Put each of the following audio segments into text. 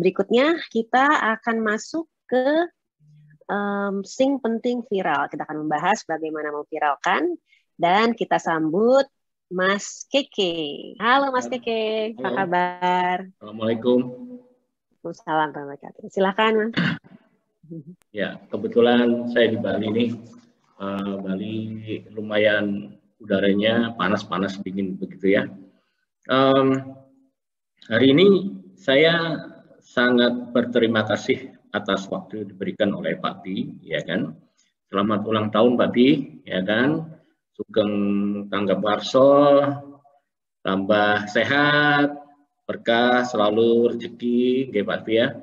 berikutnya kita akan masuk ke sing penting viral. Kita akan membahas bagaimana memviralkan dan kita sambut Mas Keke. Halo Mas Keke, apa kabar? Assalamualaikum. Waalaikumsalam warahmatullahi wabarakatuh. Silakan Mas. Ya, kebetulan saya di Bali nih. Bali lumayan udaranya panas-panas dingin begitu ya. Hari ini saya sangat berterima kasih atas waktu yang diberikan oleh Pak Bi, ya kan. Selamat ulang tahun Pak Bi, ya kan. Sugeng tanggap warso, tambah sehat, berkah, selalu rezeki, nggih Pak Bi ya.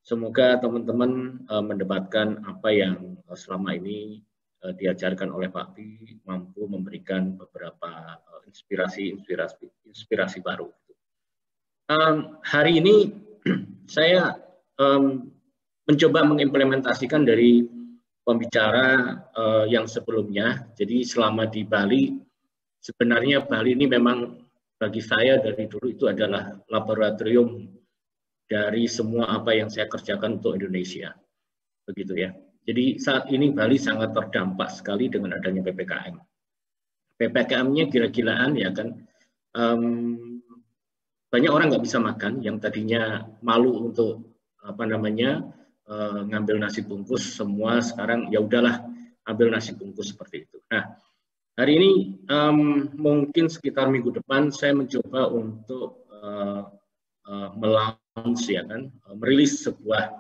Semoga teman-teman mendapatkan apa yang selama ini diajarkan oleh Pak Bi, mampu memberikan beberapa inspirasi baru. Hari ini saya mencoba mengimplementasikan dari pembicara yang sebelumnya. Jadi selama di Bali, sebenarnya Bali ini memang bagi saya dari dulu itu adalah laboratorium dari semua apa yang saya kerjakan untuk Indonesia. Begitu ya. Jadi saat ini Bali sangat terdampak sekali dengan adanya PPKM. PPKM-nya gila-gilaan ya kan. Banyak orang nggak bisa makan yang tadinya malu untuk ngambil nasi bungkus, semua sekarang ya udahlah ambil nasi bungkus seperti itu. Nah, hari ini mungkin sekitar minggu depan saya mencoba untuk melaunch ya kan, merilis sebuah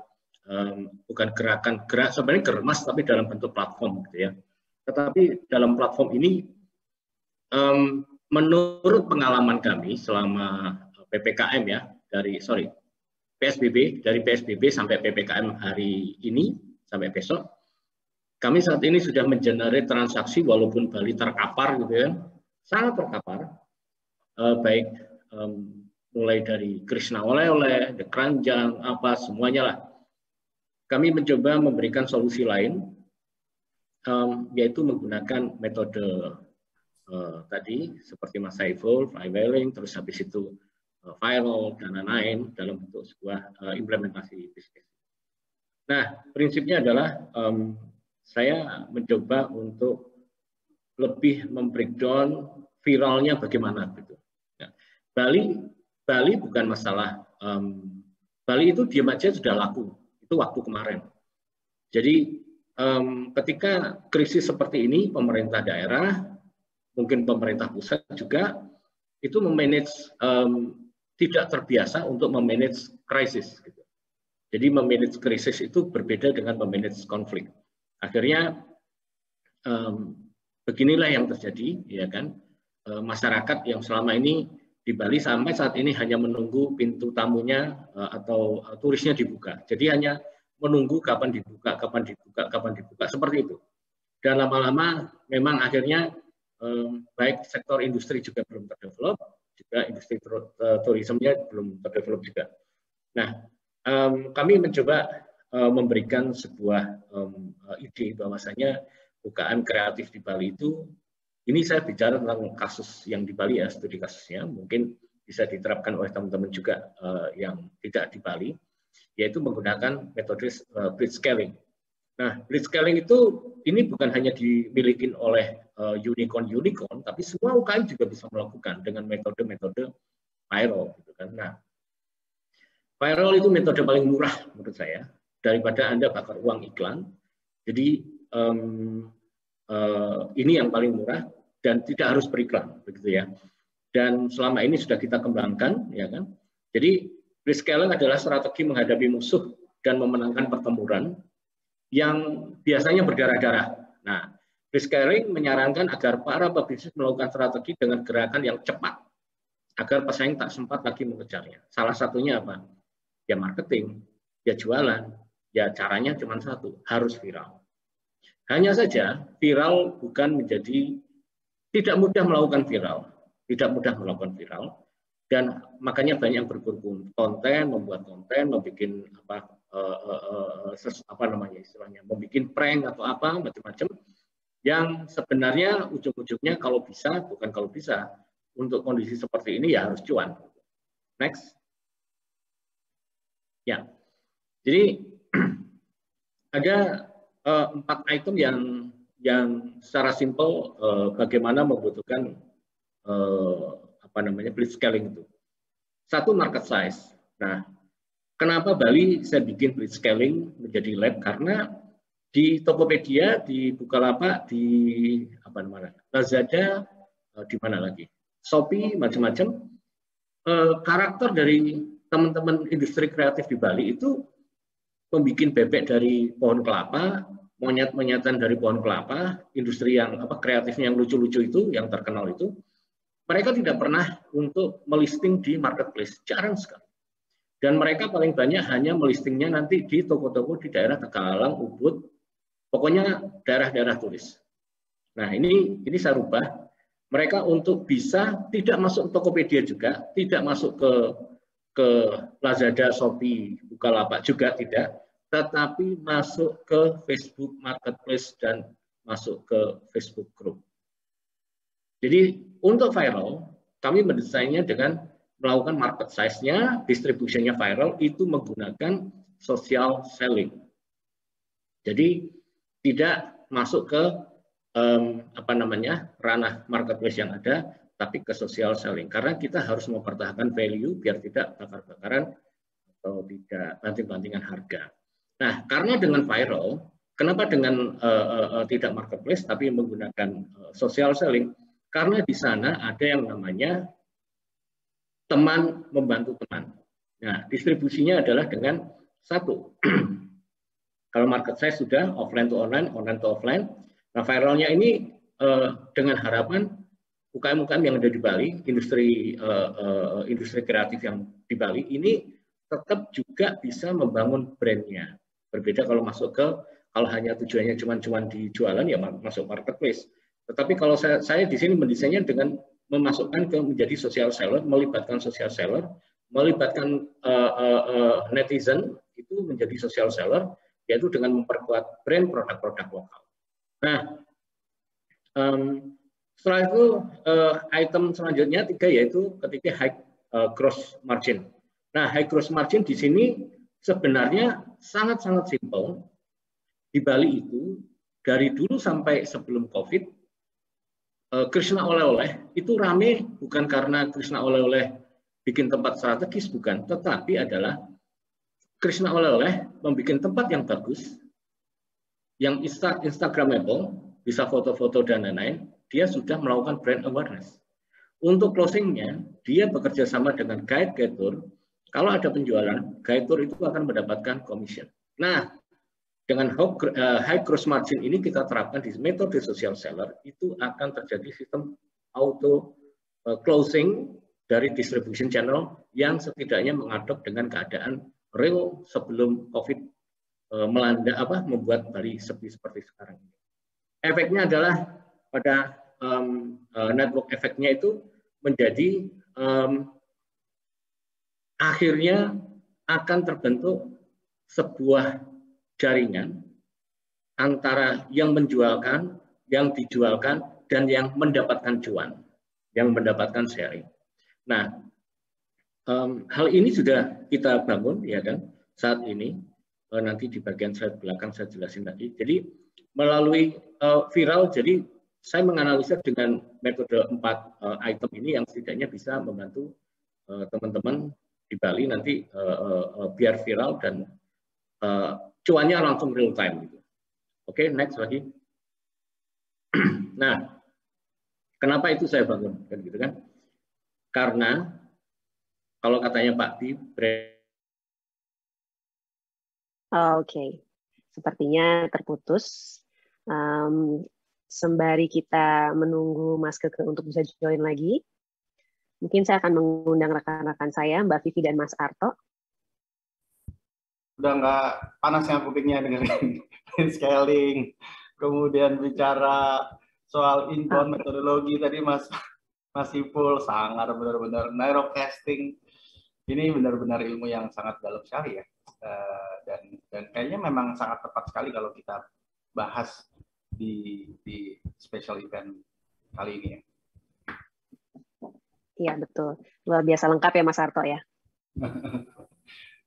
bukan gerak sebenarnya germas tapi dalam bentuk platform gitu ya. Tetapi dalam platform ini menurut pengalaman kami selama PPKM ya, dari PSBB sampai PPKM hari ini sampai besok, kami saat ini sudah mengenerate transaksi walaupun Bali terkapar gitu ya, sangat terkapar, baik mulai dari Krishna oleh-oleh, The Keranjang, apa semuanya lah. Kami mencoba memberikan solusi lain, yaitu menggunakan metode tadi seperti Mas Saiful, filing, terus habis itu viral dan lain-lain dalam bentuk sebuah implementasi bisnis. Nah, prinsipnya adalah saya mencoba untuk lebih membreakdown viralnya bagaimana gitu. Ya. Bali bukan masalah. Bali itu diam aja sudah laku. Itu waktu kemarin. Jadi ketika krisis seperti ini, pemerintah daerah, mungkin pemerintah pusat juga itu memanage tidak terbiasa untuk memanage krisis. Gitu. Jadi memanage krisis itu berbeda dengan memanage konflik. Akhirnya beginilah yang terjadi, ya kan? Masyarakat yang selama ini di Bali sampai saat ini hanya menunggu pintu tamunya atau turisnya dibuka. Jadi hanya menunggu kapan dibuka, seperti itu. Dan lama-lama memang akhirnya baik sektor industri juga belum terdevelop, juga industri turismenya belum terdevelop juga. Nah, kami mencoba memberikan sebuah ide bahwasanya bukaan kreatif di Bali itu, ini saya bicara tentang kasus yang di Bali ya, studi kasusnya, mungkin bisa diterapkan oleh teman-teman juga yang tidak di Bali, yaitu menggunakan metode blitzscaling. Nah, blitzscaling itu ini bukan hanya dimiliki oleh unicorn, tapi semua UKM juga bisa melakukan dengan metode-metode viral. Gitu kan. Nah, viral itu metode paling murah menurut saya daripada Anda bakar uang iklan. Jadi ini yang paling murah dan tidak harus beriklan, begitu ya. Dan selama ini sudah kita kembangkan, ya kan. Jadi blitzscaling adalah strategi menghadapi musuh dan memenangkan pertempuran yang biasanya berdarah-darah. Nah, blitzscaling menyarankan agar para pebisnis melakukan strategi dengan gerakan yang cepat agar pesaing tak sempat lagi mengejarnya. Salah satunya apa? Ya marketing, ya jualan, ya caranya cuma satu, harus viral. Hanya saja viral bukan menjadi tidak mudah melakukan viral, dan makanya banyak yang berburu konten, membuat konten, membuat membuat prank atau apa macam-macam yang sebenarnya ujung-ujungnya kalau bisa untuk kondisi seperti ini ya harus cuan. Next. Ya, jadi ada 4 item yang secara simpel bagaimana membutuhkan blitz scaling itu. Satu, market size. Nah, kenapa Bali saya bikin blitz scaling menjadi lab? Karena di Tokopedia, di Bukalapak, di Lazada, di mana lagi, Shopee, macam-macam, karakter dari teman-teman industri kreatif di Bali itu membuat bebek dari pohon kelapa, monyet-monyetan dari pohon kelapa, industri yang kreatifnya yang lucu-lucu itu, yang terkenal itu, mereka tidak pernah untuk melisting di marketplace, jarang sekali. Dan mereka paling banyak hanya melistingnya nanti di toko-toko di daerah Tegalang, Ubud, pokoknya daerah-daerah turis. Nah, ini saya rubah. Mereka untuk bisa tidak masuk Tokopedia juga, tidak masuk ke Lazada, Shopee, Bukalapak juga tidak, tetapi masuk ke Facebook Marketplace dan masuk ke Facebook Group. Jadi untuk viral, kami mendesainnya dengan melakukan market size-nya, distribution-nya viral itu menggunakan social selling. Jadi tidak masuk ke ranah marketplace yang ada, tapi ke social selling. Karena kita harus mempertahankan value biar tidak bakar-bakaran atau tidak banting-bantingan harga. Nah, karena dengan viral, kenapa dengan tidak marketplace tapi menggunakan social selling? Karena di sana ada yang namanya teman membantu teman. Nah, distribusinya adalah dengan satu. Kalau market size sudah offline to online, online to offline. Nah, viralnya ini dengan harapan UKM-UKM yang ada di Bali, industri kreatif yang di Bali ini tetap juga bisa membangun brandnya. Berbeda kalau kalau hanya tujuannya cuma di jualan ya masuk marketplace. Tetapi kalau saya di sini mendesainnya dengan memasukkan menjadi social seller, melibatkan social seller, melibatkan netizen itu menjadi social seller, yaitu dengan memperkuat brand produk-produk lokal. Nah, setelah itu item selanjutnya 3 yaitu ketika high gross margin. Nah, high gross margin di sini sebenarnya sangat-sangat simpel. Di Bali itu dari dulu sampai sebelum COVID, Krishna oleh-oleh itu rame bukan karena Krishna oleh-oleh bikin tempat strategis, bukan, tetapi adalah Krishna oleh-oleh membuat tempat yang bagus, yang Instagramable, bisa foto-foto dan lain-lain, dia sudah melakukan brand awareness. Untuk closingnya, dia bekerja sama dengan guide tour. Kalau ada penjualan, guide tour itu akan mendapatkan commission. Nah, dengan high gross margin ini kita terapkan di metode social seller, itu akan terjadi sistem auto closing dari distribution channel yang setidaknya mengadop dengan keadaan real sebelum COVID melanda membuat Bali sepi seperti sekarang ini. Efeknya adalah pada network efeknya itu menjadi akhirnya akan terbentuk sebuah jaringan antara yang menjualkan, yang dijualkan, dan yang mendapatkan cuan, yang mendapatkan sharing. Nah, hal ini sudah kita bangun ya kan saat ini. Nanti di bagian slide belakang saya jelasin lagi. Jadi melalui viral, jadi saya menganalisa dengan metode 4 item ini yang setidaknya bisa membantu teman-teman di Bali nanti biar viral dan cuannya langsung real time. Gitu. Oke, next lagi. Nah, kenapa itu saya bangun kan gitu kan? Karena kalau katanya Pak Di, Oke. Sepertinya terputus. Sembari kita menunggu Mas Keke untuk bisa join lagi, mungkin saya akan mengundang rekan-rekan saya, Mbak Vivi dan Mas Arto. Udah nggak panas yang kupingnya dengerin scaling, kemudian bicara soal inbound metodologi tadi Mas Ipul sangat benar-benar neurocasting. Ini benar-benar ilmu yang sangat dalam sekali ya. Dan kayaknya memang sangat tepat sekali kalau kita bahas di special event kali ini ya. Iya betul, luar biasa lengkap ya Mas Arto ya.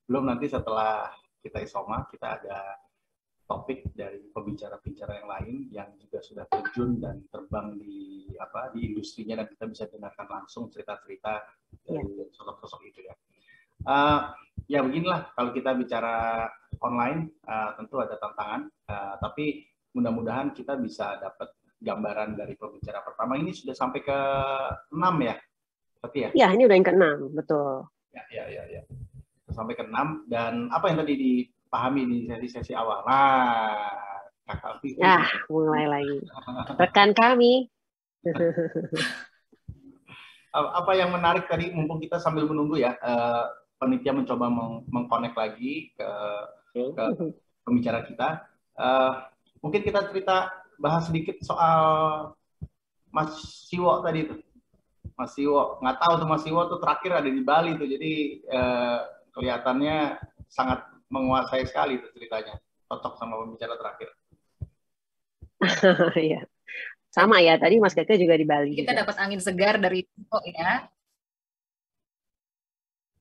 Belum nanti setelah kita isoma, kita ada topik dari pembicara-pembicara yang lain yang juga sudah terjun dan terbang di industrinya, dan kita bisa dengarkan langsung cerita-cerita dari sosok-sosok itu ya. Ya beginilah kalau kita bicara online, tentu ada tantangan, tapi mudah-mudahan kita bisa dapat gambaran dari pembicara pertama. Ini sudah sampai ke 6 ya? Berarti ya? Ya, ini udah yang ke-6, betul. Ya. Sampai ke 6, dan apa yang tadi dipahami di sesi-sesi awal? Nah, Kakak Vivi. Mulai lagi. Rekan kami. Apa yang menarik tadi, mumpung kita sambil menunggu ya, panitia mencoba mengkonek lagi ke pembicara kita. Mungkin kita bahas sedikit soal Mas Siwo tadi itu. Mas Siwo, nggak tahu tuh Mas Siwo tuh terakhir ada di Bali tuh, jadi kelihatannya sangat menguasai sekali tuh ceritanya, cocok sama pembicara terakhir. Iya, sama ya. Tadi Mas Keke juga di Bali. Kita dapat angin segar dari itu ya.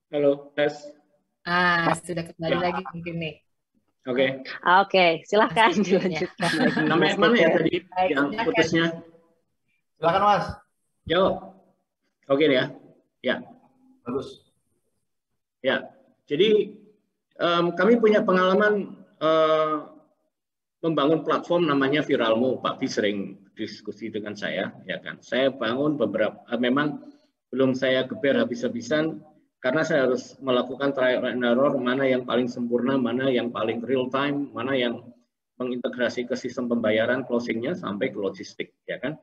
Halo, tes. Sudah kembali lagi mungkin nih. Oke, silahkan dilanjutkan. Namanya mana ya tadi yang putusnya? Silakan Mas. Yo. Oke ya. Ya. Bagus. Ya. Jadi kami punya pengalaman membangun platform namanya Viralmo. Pak Bi sering diskusi dengan saya, ya kan. Saya bangun beberapa, memang belum saya geber habis-habisan karena saya harus melakukan trial and error, mana yang paling sempurna, mana yang paling real time, mana yang mengintegrasi ke sistem pembayaran, closingnya sampai ke logistik, ya kan.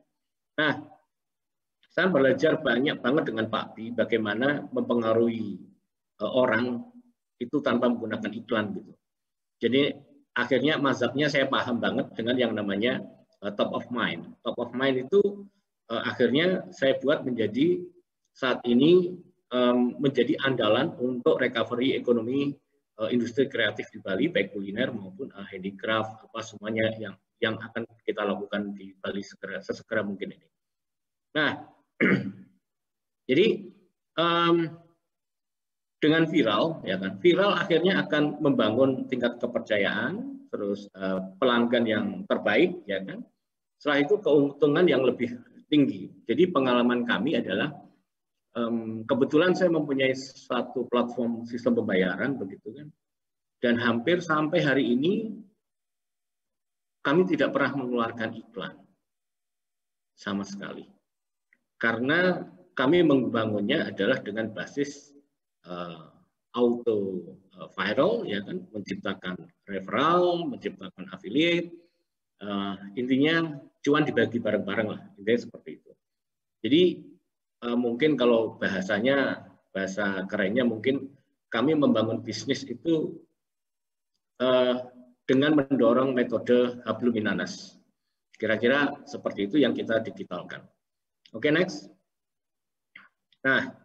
Nah, saya belajar banyak banget dengan Pak Bi bagaimana mempengaruhi orang itu tanpa menggunakan iklan gitu. Jadi akhirnya mazhabnya saya paham banget dengan yang namanya top of mind. Top of mind itu akhirnya saya buat menjadi saat ini menjadi andalan untuk recovery ekonomi industri kreatif di Bali, baik kuliner maupun handicraft, apa semuanya yang akan kita lakukan di Bali sesegera mungkin ini. Nah, jadi dengan viral, ya kan, viral akhirnya akan membangun tingkat kepercayaan, terus pelanggan yang terbaik, ya kan. Setelah itu keuntungan yang lebih tinggi. Jadi pengalaman kami adalah kebetulan saya mempunyai satu platform sistem pembayaran, begitu kan, dan hampir sampai hari ini kami tidak pernah mengeluarkan iklan sama sekali, karena kami membangunnya adalah dengan basis auto viral, ya kan, menciptakan referral, menciptakan affiliate, intinya cuan dibagi bareng-bareng lah, intinya seperti itu. Jadi mungkin kalau bahasa kerennya mungkin kami membangun bisnis itu dengan mendorong metode hablum minanas. Kira-kira seperti itu yang kita digitalkan. Oke, next. Nah,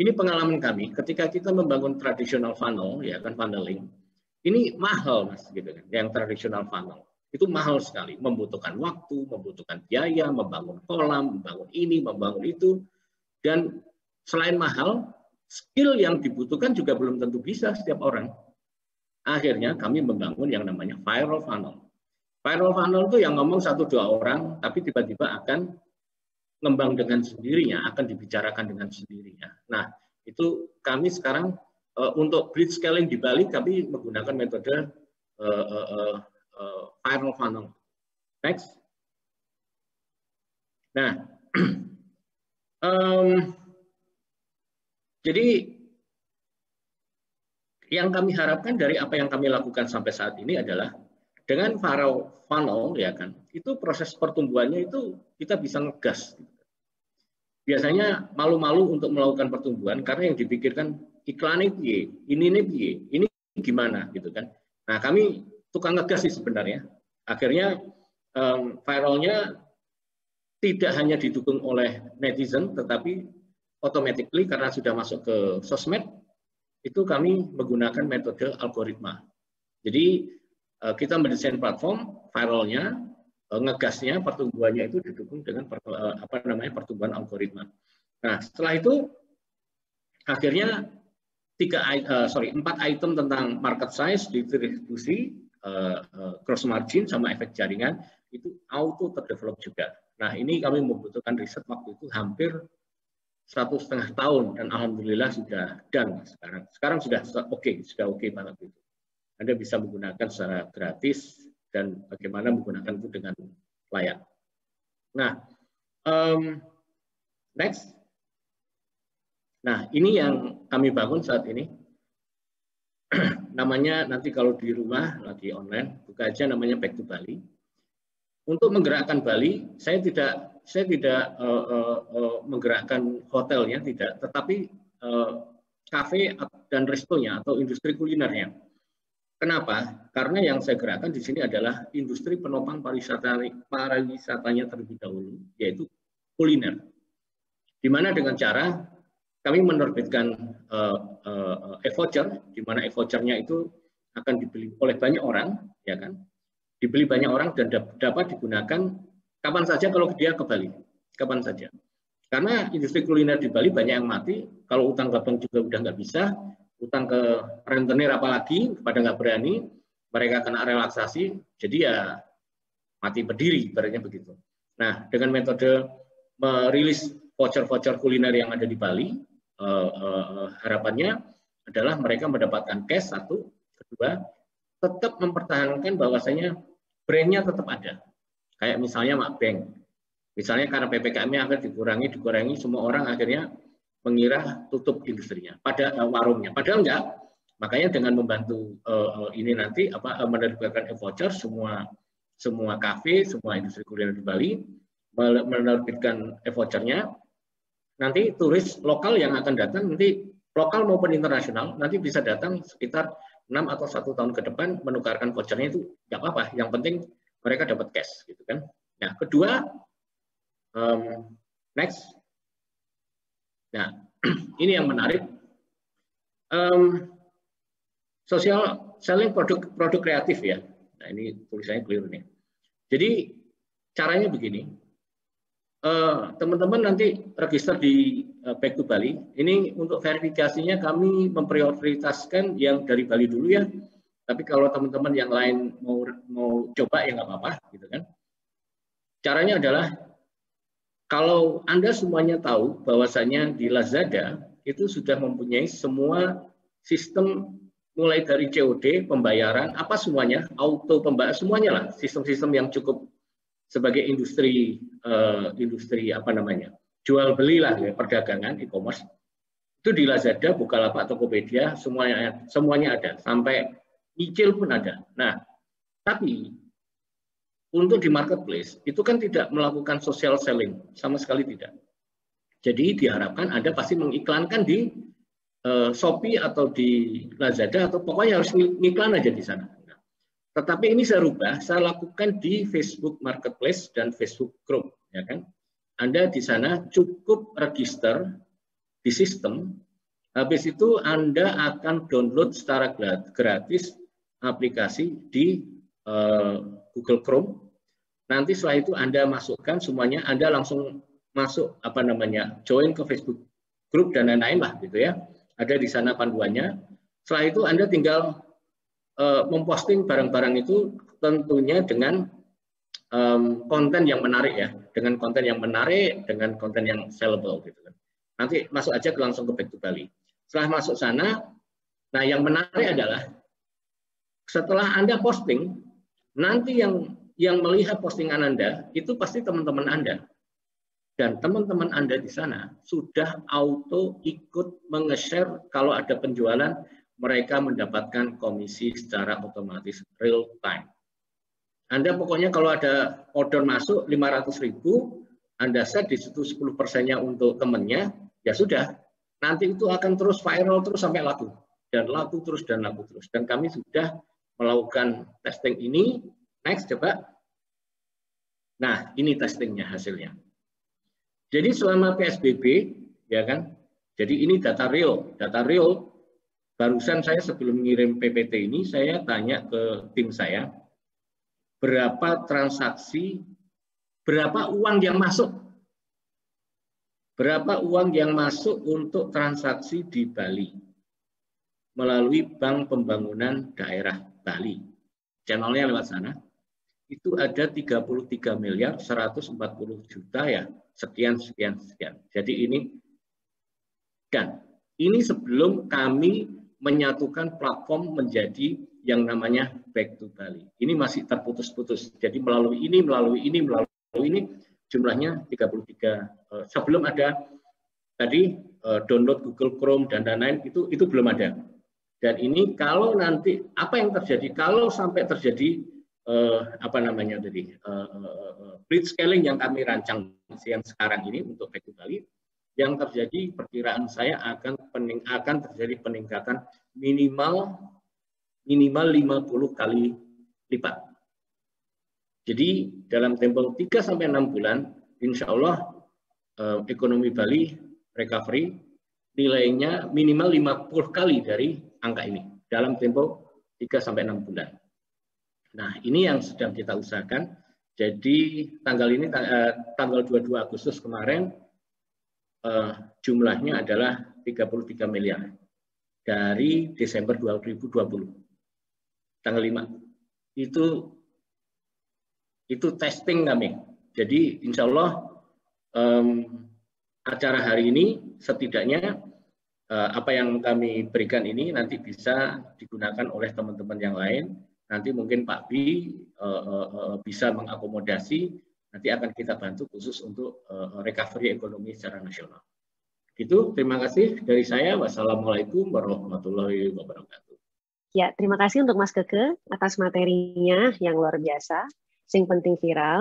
ini pengalaman kami ketika kita membangun traditional funnel, ya kan, funneling. Ini mahal, Mas, gitu kan. Yang traditional funnel itu mahal sekali, membutuhkan waktu, membutuhkan biaya, membangun kolam, membangun ini, membangun itu. Dan selain mahal, skill yang dibutuhkan juga belum tentu bisa setiap orang. Akhirnya kami membangun yang namanya viral funnel. Viral funnel itu yang ngomong 1-2 orang, tapi tiba-tiba akan ngembang dengan sendirinya, akan dibicarakan dengan sendirinya. Nah, itu kami sekarang untuk bridge scaling di Bali, kami menggunakan metode viral funnel. Next. Nah, jadi yang kami harapkan dari apa yang kami lakukan sampai saat ini adalah dengan viral funnel, ya kan, itu proses pertumbuhannya itu kita bisa ngegas. Biasanya malu-malu untuk melakukan pertumbuhan karena yang dipikirkan iklannya piye, ini piye, ini gimana gitu kan. Nah, kami tukang ngegas sih sebenarnya. Akhirnya viralnya tidak hanya didukung oleh netizen, tetapi automatically karena sudah masuk ke sosmed, itu kami menggunakan metode algoritma. Jadi kita mendesain platform viralnya, ngegasnya, pertumbuhannya itu didukung dengan pertumbuhan algoritma. Nah, setelah itu akhirnya 4 item tentang market size, distribusi, cross margin, sama efek jaringan, itu auto terdevelop juga. Nah, ini kami membutuhkan riset waktu itu hampir 1,5 tahun, dan alhamdulillah sudah done sekarang. Sekarang sudah oke banget itu. Anda bisa menggunakan secara gratis dan bagaimana menggunakan itu dengan layak. Nah, next. Nah, ini yang kami bangun saat ini. Namanya nanti kalau di rumah lagi online, buka aja namanya Back to Bali. Untuk menggerakkan Bali, saya tidak menggerakkan hotelnya, tidak, tetapi kafe dan restonya atau industri kulinernya. Kenapa? Karena yang saya gerakkan di sini adalah industri penopang pariwisatanya terlebih dahulu, yaitu kuliner. Di mana dengan cara kami menerbitkan e-voucher, di mana e-vouchernya itu akan dibeli oleh banyak orang, ya kan? Dibeli banyak orang dan dapat digunakan kapan saja kalau dia ke Bali, kapan saja. Karena industri kuliner di Bali banyak yang mati, kalau utang ke bank juga udah nggak bisa, utang ke rentenir apalagi, pada nggak berani, mereka kena relaksasi, jadi ya mati berdiri, ibaratnya begitu. Nah, dengan metode merilis voucher-voucher kuliner yang ada di Bali, harapannya adalah mereka mendapatkan cash, satu, kedua, tetap mempertahankan bahwasanya brandnya tetap ada. Kayak misalnya Makbank. Misalnya karena PPKM-nya akan dikurangi, semua orang akhirnya mengira tutup industrinya, pada warungnya. Padahal enggak. Makanya dengan membantu ini nanti menerbitkan e-voucher, semua kafe, semua industri kuliner di Bali menerbitkan e-vouchernya. Nanti turis lokal yang akan datang, nanti lokal maupun internasional, nanti bisa datang sekitar 6 atau 1 tahun ke depan menukarkan vouchernya, itu nggak apa-apa. Yang penting mereka dapat cash, gitu kan. Nah, kedua, next. Nah, ini yang menarik. Social selling produk kreatif ya. Nah, ini tulisannya keliru nih. Jadi caranya begini. Teman-teman nanti register di Back to Bali. Ini untuk verifikasinya kami memprioritaskan yang dari Bali dulu ya. Tapi kalau teman-teman yang lain mau coba ya nggak apa-apa, gitu kan. Caranya adalah kalau Anda semuanya tahu bahwasanya di Lazada itu sudah mempunyai semua sistem mulai dari COD, pembayaran, apa semuanya, auto pembayaran, semuanya lah, sistem-sistem yang cukup sebagai industri apa namanya, jual beli lah ya, perdagangan e-commerce. Itu di Lazada, Bukalapak, Tokopedia, semuanya ada, sampai nyicil pun ada. Nah, tapi untuk di marketplace itu kan tidak melakukan social selling, sama sekali tidak. Jadi diharapkan Anda pasti mengiklankan di Shopee atau di Lazada, atau pokoknya harus ngiklan aja di sana. Nah, tetapi ini saya rubah, saya lakukan di Facebook Marketplace dan Facebook Group, ya kan? Anda di sana cukup register di sistem, habis itu Anda akan download secara gratis aplikasi di Google Chrome. Nanti setelah itu Anda masukkan semuanya, Anda langsung masuk apa namanya, join ke Facebook Group dan lain-lain lah gitu ya. Ada di sana panduannya. Setelah itu Anda tinggal memposting barang-barang itu tentunya dengan konten yang menarik ya, dengan konten yang menarik, dengan konten yang sellable gitu kan. Nanti masuk aja langsung ke Back to Bali. Setelah masuk sana, nah yang menarik adalah setelah Anda posting, nanti yang melihat postingan Anda itu pasti teman-teman Anda. Dan teman-teman Anda di sana sudah auto ikut menge-share kalau ada penjualan, mereka mendapatkan komisi secara otomatis real time. Anda pokoknya kalau ada order masuk 500.000, Anda set di situ 10%-nya untuk temannya, ya sudah. Nanti itu akan terus viral terus sampai laku. Dan laku terus dan laku terus. Dan kami sudah melakukan testing ini. Next coba. Nah, ini testingnya hasilnya. Jadi selama PSBB, ya kan? Jadi ini data real. Data real, barusan saya sebelum mengirim PPT ini, saya tanya ke tim saya, berapa transaksi, berapa uang yang masuk? Berapa uang yang masuk untuk transaksi di Bali? melalui Bank Pembangunan Daerah Bali. Channelnya lewat sana. Itu ada 33 miliar 140 juta ya, sekian. Jadi ini sebelum kami menyatukan platform menjadi yang namanya Back to Bali. Ini masih terputus-putus. Jadi melalui ini jumlahnya 33. Sebelum ada tadi download Google Chrome dan lain-lain itu belum ada. Dan ini kalau nanti apa yang terjadi kalau sampai terjadi blitz scaling yang kami rancang yang sekarang ini untuk Back to Bali, yang terjadi perkiraan saya akan terjadi peningkatan minimal 50 kali lipat. Jadi dalam tempo 3-6 bulan, insya Allah ekonomi Bali recovery nilainya minimal 50 kali dari angka ini dalam tempo 3-6 bulan. Nah, ini yang sedang kita usahakan. Jadi tanggal 22 Agustus kemarin jumlahnya adalah 33 miliar dari Desember 2020. Tanggal 5. Itu testing kami. Jadi insya Allah acara hari ini setidaknya apa yang kami berikan ini nanti bisa digunakan oleh teman-teman yang lain. Nanti mungkin Pak Bi bisa mengakomodasi, nanti akan kita bantu khusus untuk recovery ekonomi secara nasional. Gitu, terima kasih dari saya. Wassalamualaikum warahmatullahi wabarakatuh. Ya, terima kasih untuk Mas Keke atas materinya yang luar biasa. Sing penting viral.